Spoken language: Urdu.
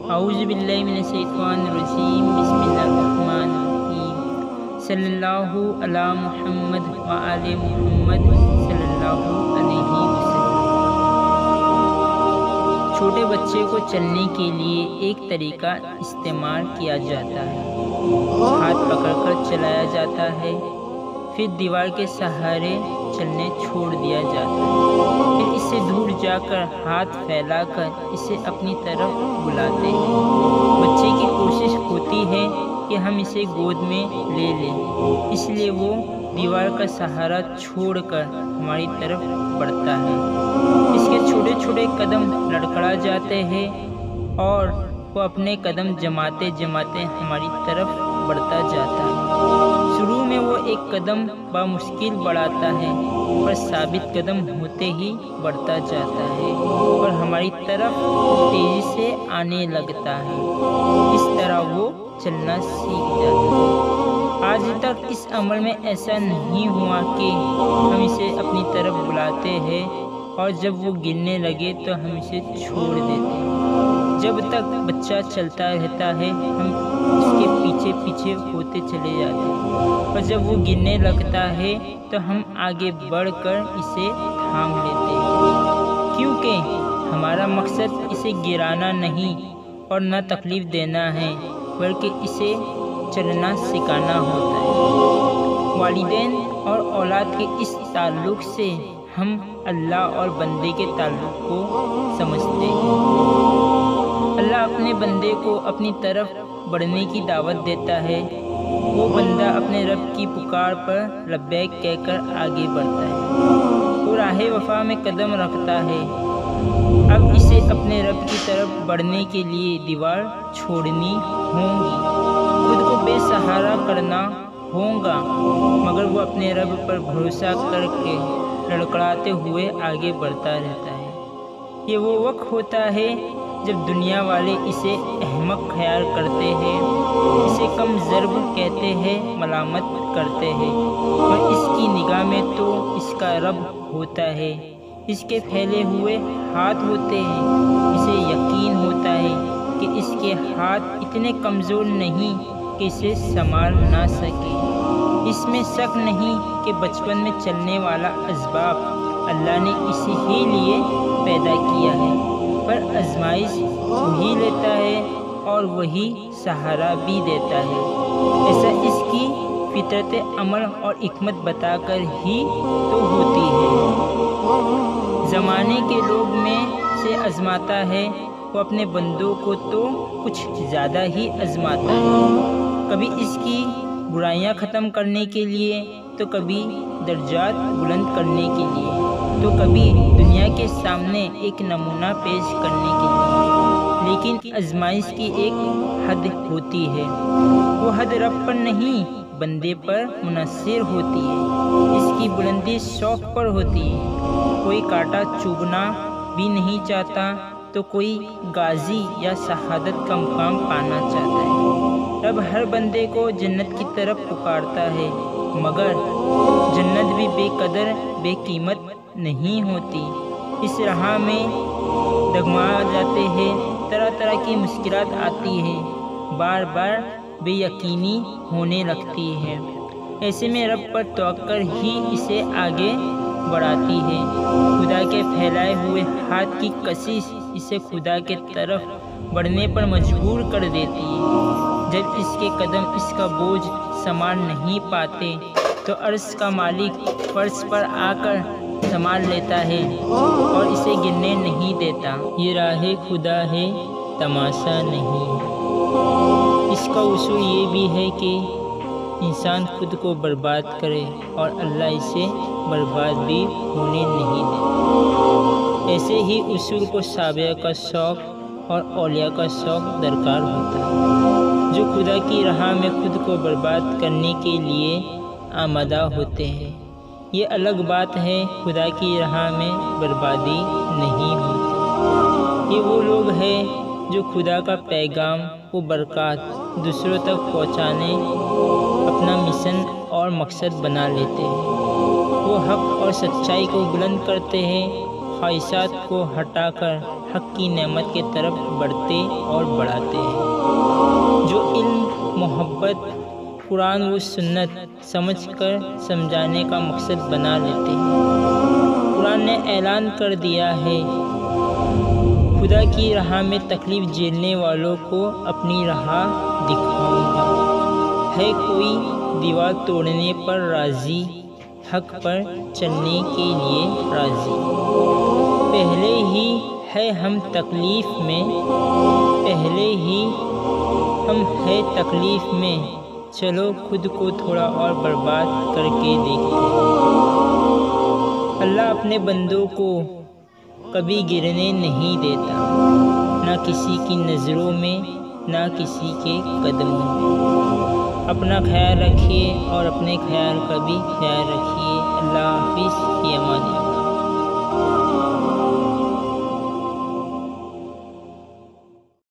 اعوذ باللہ من الشیطان الرجیم، بسم اللہ الرحمن الرحیم، صلی اللہ علی محمد وآل محمد صلی اللہ علیہ وسلم۔ چھوٹے بچے کو چلنے کے لیے ایک طریقہ استعمال کیا جاتا ہے۔ ہاتھ پکڑ کر چلایا جاتا ہے، پھر دیوار کے سہارے چلنے چھوڑ دیا جاتا ہے، پھر اس سے دور جا کر ہاتھ پھیلا کر اسے اپنی طرف بلاتے ہیں۔ بچے کی کوشش ہوتی ہے کہ ہم اسے گود میں لے لیں، اس لیے وہ دیوار کا سہارا چھوڑ کر ہماری طرف بڑھتا ہے۔ اس کے چھوٹے چھوٹے قدم لڑکھڑا جاتے ہیں اور وہ اپنے قدم جماتے جماتے ہماری طرف بڑھتا جاتا ہے۔ شروع میں وہ ایک قدم بامشکل بڑھاتا ہے، پر ثابت قدم ہوتے ہی بڑھتا جاتا ہے اور ہماری طرف تیزی سے آنے لگتا ہے۔ اس طرح وہ چلنا سیکھ جاتا ہے۔ آج تک اس عمل میں ایسا نہیں ہوا کہ ہم اسے اپنی طرف بلاتے ہیں اور جب وہ گرنے لگے تو ہم اسے چھوڑ دیتے ہیں۔ جب تک بچہ چلتا رہتا ہے ہم اس کے پیچھے پیچھے ہوتے چلے جاتے ہیں، اور جب وہ گرنے لگتا ہے تو ہم آگے بڑھ کر اسے تھام لیتے ہیں، کیونکہ ہمارا مقصد اسے گرانا نہیں اور نہ تکلیف دینا ہے، بلکہ اسے چلنا سکھانا ہوتا ہے۔ والدین اور اولاد کے اس تعلق سے ہم اللہ اور بندے کے تعلق کو سمجھتے ہیں۔ اللہ اپنے بندے کو اپنی طرف بڑھنے کی دعوت دیتا ہے، وہ بندہ اپنے رب کی پکار پر لبیک کہہ کر آگے بڑھتا ہے، وہ راہ وفا میں قدم رکھتا ہے۔ اب اسے اپنے رب کی طرف بڑھنے کے لیے دیوار چھوڑنی ہوگی، خود کو بے سہارا کرنا ہوگا، مگر وہ اپنے رب پر بھروسہ کر کے لڑکھڑاتے ہوئے آگے بڑھتا رہتا ہے۔ یہ وہ وقت ہوتا ہے جب دنیا والے اسے احمق خیال کرتے ہیں، اسے کم ضرب کہتے ہیں، ملامت کرتے ہیں، اور اس کی نگاہ میں تو اس کا رب ہوتا ہے، اس کے پھیلے ہوئے ہاتھ ہوتے ہیں۔ اسے یقین ہوتا ہے کہ اس کے ہاتھ اتنے کمزور نہیں کہ اسے سنبھال نہ سکے۔ اس میں شک نہیں کہ بچپن میں چلنے والا اسباب اللہ نے اسی ہی لیے پیدا کیا ہے، پر آزمائش وہی لیتا ہے اور وہی سہارا بھی دیتا ہے۔ ایسا اس کی فطرت عمل اور حکمت بتا کر ہی تو ہوتی ہے۔ زمانے کے لوگ میں سے آزماتا ہے، وہ اپنے بندوں کو تو کچھ زیادہ ہی آزماتا ہے، کبھی اس کی برائیاں ختم کرنے کے لیے، تو کبھی درجات بلند کرنے کے لیے، تو کبھی دنیا کے سامنے ایک نمونہ پیش کرنے کے لیے۔ لیکن آزمائش کی ایک حد ہوتی ہے، وہ حد رب پر نہیں بندے پر منحصر ہوتی ہے۔ اس کی بلندی شوق پر ہوتی ہے، کوئی کانٹا چبھنا بھی نہیں چاہتا تو کوئی غازی یا شہادت کا مقام پانا چاہتا ہے۔ رب ہر بندے کو جنت کی طرف پکارتا ہے، مگر جنت بھی بے قدر بے قیمت نہیں ہوتی۔ اس راہ میں ڈگمگا جاتے ہیں، طرح طرح کی مشکلات آتی ہیں، بار بار بے یقینی ہونے لگتی ہے۔ ایسے میں رب پر توکل ہی اسے آگے بڑھاتی ہے۔ خدا کے پھیلائے ہوئے ہاتھ کی کشش اسے خدا کے طرف بڑھنے پر مجبور کر دیتی ہے۔ جب اس کے قدم اس کا بوجھ سنبھال نہیں پاتے تو عرش کا مالک فرش پر آ کر سنبھال لیتا ہے اور اسے گرنے نہیں دیتا۔ یہ راہ خدا ہے، تماشا نہیں۔ اس کا اصول یہ بھی ہے کہ انسان خود کو برباد کرے اور اللہ اسے برباد بھی ہونے نہیں دیتا۔ ایسے ہی اصول کو صحابہ کا شوق اور اولیاء کا شوق درکار ہوتا ہے، جو خدا کی راہ میں خود کو برباد کرنے کے لیے آمادہ ہوتے ہیں۔ یہ الگ بات ہے، خدا کی راہ میں بربادی نہیں ہوتی۔ یہ وہ لوگ ہیں جو خدا کا پیغام و برکات دوسروں تک پہنچانے اپنا مشن اور مقصد بنا لیتے ہیں۔ وہ حق اور سچائی کو بلند کرتے ہیں، خواہشات کو ہٹا کر حق کی نعمت کی طرف بڑھتے اور بڑھاتے ہیں، جو علم، محبت، قرآن و سنت سمجھ کر سمجھانے کا مقصد بنا لیتے ہیں۔ قرآن نے اعلان کر دیا ہے، خدا کی راہ میں تکلیف جھیلنے والوں کو اپنی راہ دکھاؤں گا۔ ہے کوئی دیوار توڑنے پر راضی، حق پر چلنے کے لیے راضی۔ پہلے ہی ہے ہم تکلیف میں، پہلے ہی ہم ہے تکلیف میں، چلو خود کو تھوڑا اور برباد کر کے دیکھتے ہیں۔ اللہ اپنے بندوں کو کبھی گرنے نہیں دیتا، نہ کسی کی نظروں میں، نہ کسی کے قدموں میں۔ اپنا خیال رکھیے اور اپنے خیال کا بھی خیال رکھیے۔ اللہ حافظ، فی امان اللہ۔